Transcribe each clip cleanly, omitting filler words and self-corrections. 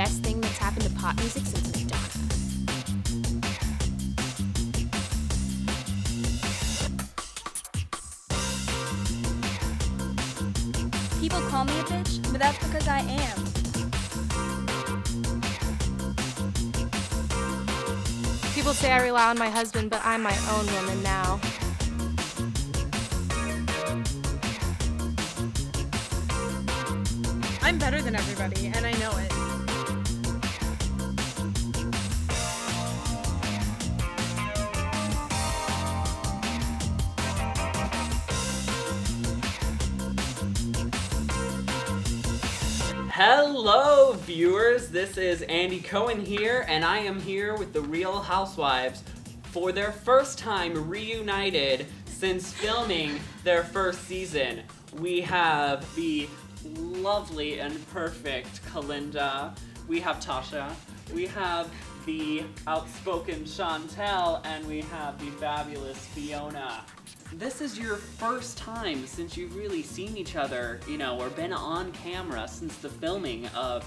best thing that's happened to pop music since Madonna. People call me a bitch, but that's because I am. People say I rely on my husband, but I'm my own woman now. I'm better than everybody, and I know it. Hello viewers, this is Andy Cohen here, and I am here with the Real Housewives for their first time reunited since filming their first season. We have the lovely and perfect Kalinda, we have Tasha, we have the outspoken Chantel, and we have the fabulous Fiona. This is your first time since you've really seen each other, or been on camera since the filming of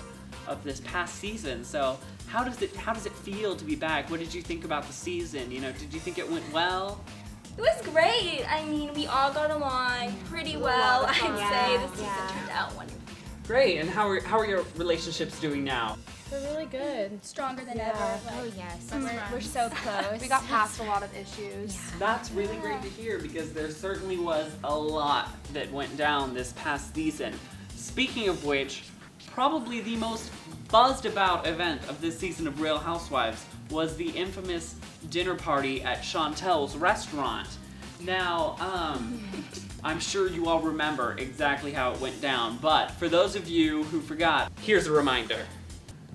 this past season. So how does it feel to be back? What did you think about the season? Did you think it went well? It was great. I mean, we all got along pretty well. I'd say the season turned out wonderful. Great. And how are your relationships doing now? We're really good. Stronger than ever. Oh yes, we're so close. We got past a lot of issues. That's really great to hear because there certainly was a lot that went down this past season. Speaking of which, probably the most buzzed about event of this season of Real Housewives was the infamous dinner party at Chantel's restaurant. Now, I'm sure you all remember exactly how it went down, but for those of you who forgot, here's a reminder.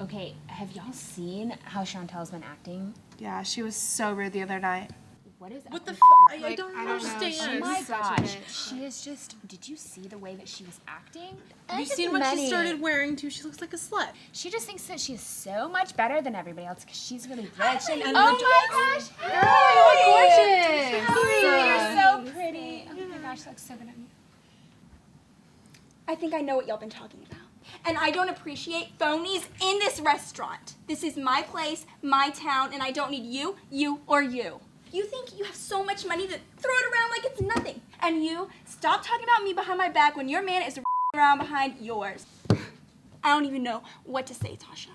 Okay, have y'all seen how Chantel's been acting? Yeah, she was so rude the other night. What is What the up f? with I don't understand. Oh my Such a gosh, bitch. she is just, did you see the way that she was acting? Have you seen what she started wearing too? She looks like a slut. She just thinks that she's so much better than everybody else because she's really rich and And oh her my gosh, Gorgeous! you're so pretty. Oh my gosh, that looks so good on you. I think I know what y'all been talking about. And I don't appreciate phonies in this restaurant. This is my place, my town, and I don't need you, or you. You think you have so much money to throw it around like it's nothing. And you, stop talking about me behind my back when your man is around behind yours. I don't even know what to say, Tasha.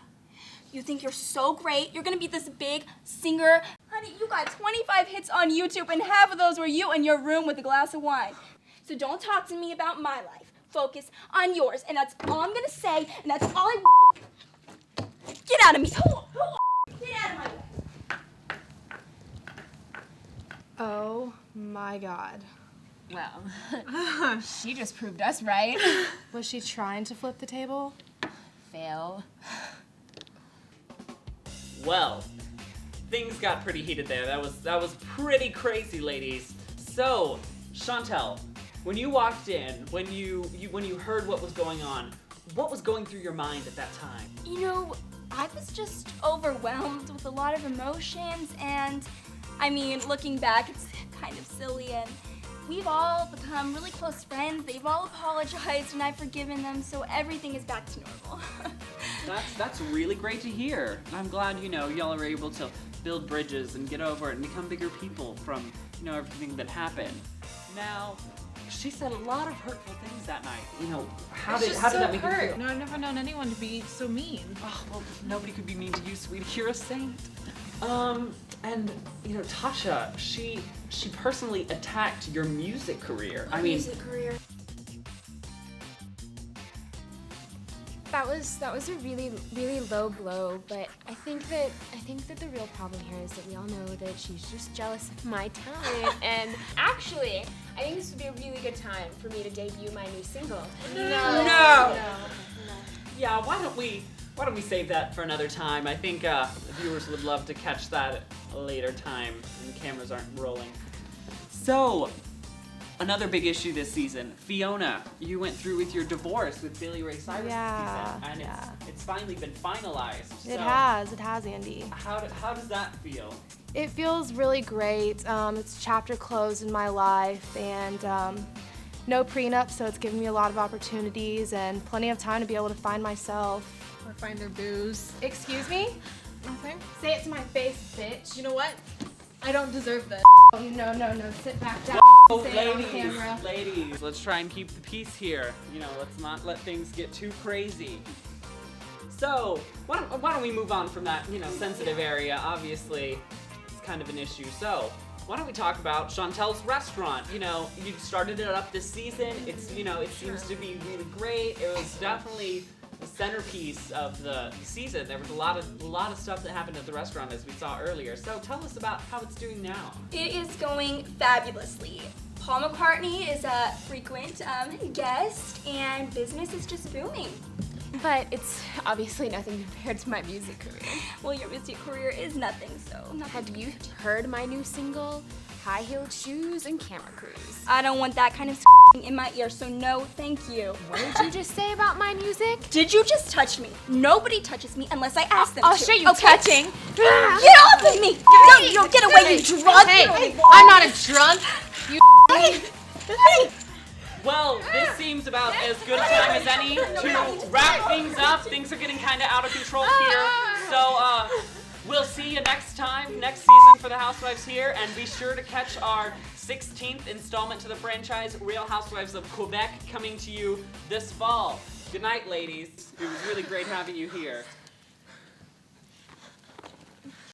You think you're so great, you're gonna be this big singer. Honey, you got 25 hits on YouTube and half of those were you in your room with a glass of wine. So don't talk to me about my life. Focus on yours, and that's all I'm gonna say, and that's all I. Get out of me! Get out of my way! Oh my god. Well, she just proved us right. Was she trying to flip the table? Fail. Well, things got pretty heated there. That was pretty crazy, ladies. So, Chantel, when you walked in, when you heard what was going on, what was going through your mind at that time? I was just overwhelmed with a lot of emotions, and I mean, looking back, it's kind of silly, and we've all become really close friends. They've all apologized, and I've forgiven them, so everything is back to normal. That's really great to hear. I'm glad, y'all are able to build bridges and get over it and become bigger people from, everything that happened. Now, she said a lot of hurtful things that night. How did that make you feel? No, I've never known anyone to be so mean. Oh, well, nobody could be mean to you, sweetie. You're a saint. And Tasha, she personally attacked your music career. Music career. That was a really, really low blow, but I think that the real problem here is that we all know that she's just jealous of my talent. And actually, I think this would be a really good time for me to debut my new single. No. Yeah, why don't we save that for another time? I think the viewers would love to catch that at a later time when the cameras aren't rolling. So, another big issue this season, Fiona, you went through with your divorce with Billy Ray Cyrus this season, and it's finally been finalized. It has, Andy. How does that feel? It feels really great. It's chapter closed in my life, and no prenup, so it's given me a lot of opportunities and plenty of time to be able to find myself. or find their booze. Excuse me? Nothing. Say it to my face, bitch. You know what? I don't deserve this. Oh, no. Sit back down. Oh, Say it on ladies, camera. ladies, let's try and keep the peace here. You know, let's not let things get too crazy. So, why don't we move on from that, sensitive area? Obviously, it's kind of an issue. So, why don't we talk about Chantel's restaurant? You started it up this season. It's, it seems to be really great. It was definitely the centerpiece of the season. There was a lot of stuff that happened at the restaurant, as we saw earlier. So, tell us about how it's doing now. It is going fabulously. Paul McCartney is a frequent guest, and business is just booming. But it's obviously nothing compared to my music career. Well, your music career is nothing, so nothing. Have you heard my new single, High-Heeled Shoes and Camera Cruise? I don't want that kind of in my ear, so no, thank you. What did you just say about my music? Did you just touch me? Nobody touches me unless I ask them I'll to. show you okay? touching. Get off of me! No, you don't get away, you drunk! Hey, I'm not a drunk. You Well, this season about as good a time as any to wrap things up. Things are getting kind of out of control here. So, we'll see you next season for the Housewives here. And be sure to catch our 16th installment to the franchise, Real Housewives of Quebec, coming to you this fall. Good night, ladies. It was really great having you here.